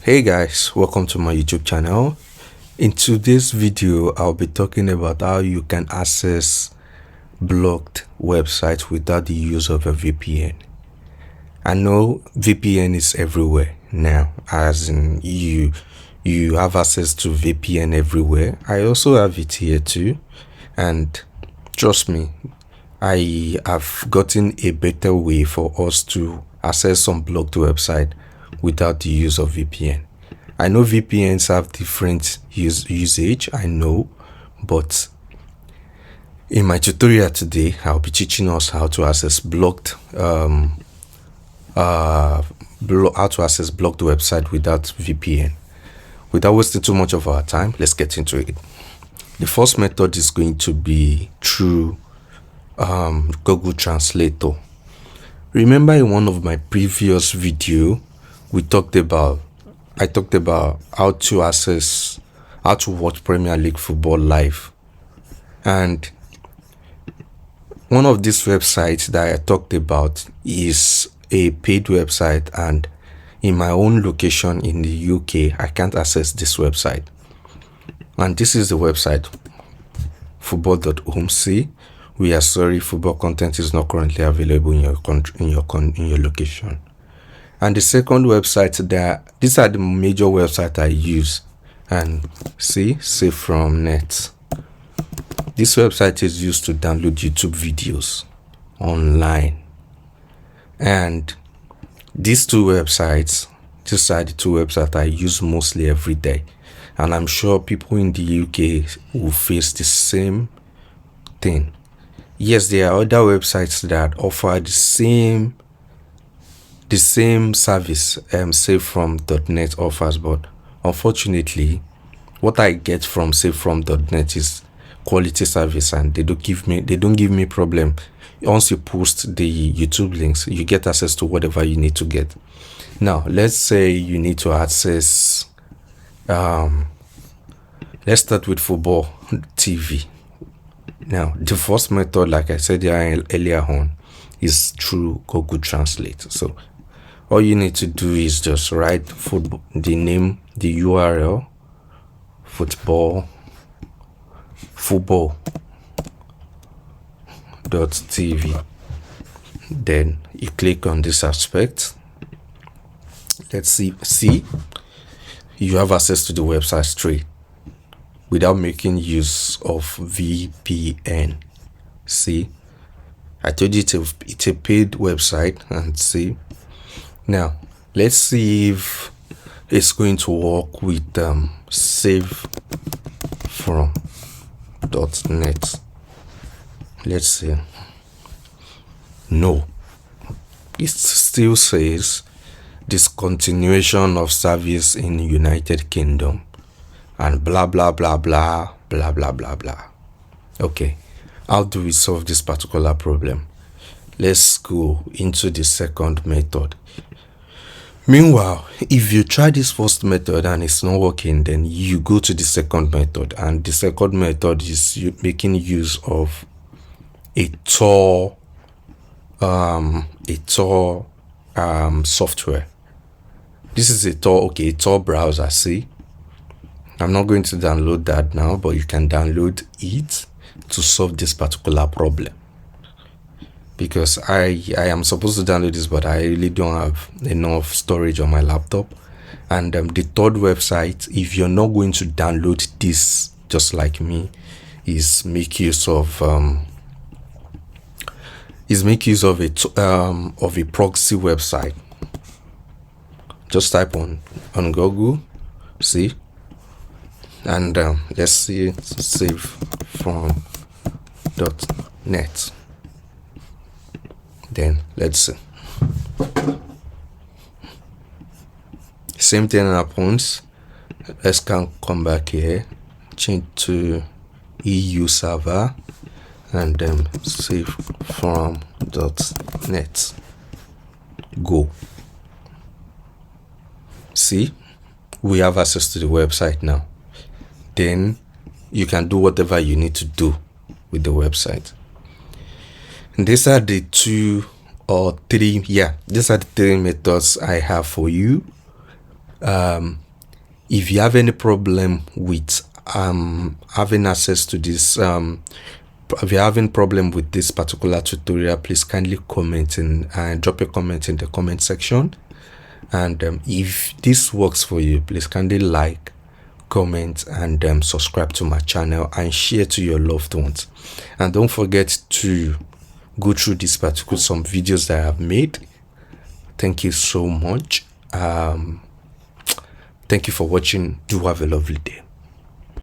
Hey guys, welcome to my YouTube channel. In today's video, I'll be talking about how you can access blocked websites without the use of a VPN. I know VPN is everywhere now, as in you have access to VPN everywhere. I also have it here too, and trust me, I have gotten a better way for us to access some blocked website without the use of VPN. I know VPNs have different usage, I know, but in my tutorial today, I'll be teaching us how to access blocked website without VPN. Without wasting too much of our time, let's get into it. The first method is going to be through Google Translator. Remember in one of my previous video, I talked about how to watch Premier League football live, and one of these websites that I talked about is a paid website, and in my own location in the UK, I can't access this website. And this is the website, football.home. See, we are sorry, football content is not currently available in your country, in your location. And the second website, these are the major websites I use. And see, Save from Net. This website is used to download YouTube videos online. And these are the two websites I use mostly every day. And I'm sure people in the UK will face the same thing. Yes, there are other websites that offer the same service SaveFrom.net offers, but unfortunately, what I get from SaveFrom.net is quality service, and they don't give me problem. Once you post the YouTube links, you get access to whatever you need to get. Now, let's say you need to access. Let's start with football TV. Now, the first method, like I said earlier on, is through Google Translate. So all you need to do is just write the URL, football.tv. Then you click on this aspect. Let's see, you have access to the website straight without making use of VPN. See, I told you it's a paid website, and see. Now, let's see if it's going to work with SaveFrom.net. Let's see. No, it still says discontinuation of service in United Kingdom and blah blah blah blah blah blah blah blah. Okay, how do we solve this particular problem? Let's go into the second method. Meanwhile, if you try this first method and it's not working, then you go to the second method, and the second method is making use of a Tor software. This is a Tor browser. See, I'm not going to download that now, but you can download it to solve this particular problem. Because I am supposed to download this, but I really don't have enough storage on my laptop. And the third website, if you're not going to download this just like me, is make use of a proxy website. Just type on Google, see, and let's see, SaveFrom.net. Then let's see. Same thing happens. Let's come back here, change to EU server, and then SaveFrom.net. Go. See, we have access to the website now. Then you can do whatever you need to do with the website. And these are the three methods I have for you If you have any problem with having access to this, if you're having problem with this particular tutorial, please kindly comment and drop a comment in the comment section. And if this works for you, please kindly like, comment, and subscribe to my channel and share to your loved ones. And don't forget to go through this particular some videos that I have made. Thank you so much. Thank you for watching. Do have a lovely day.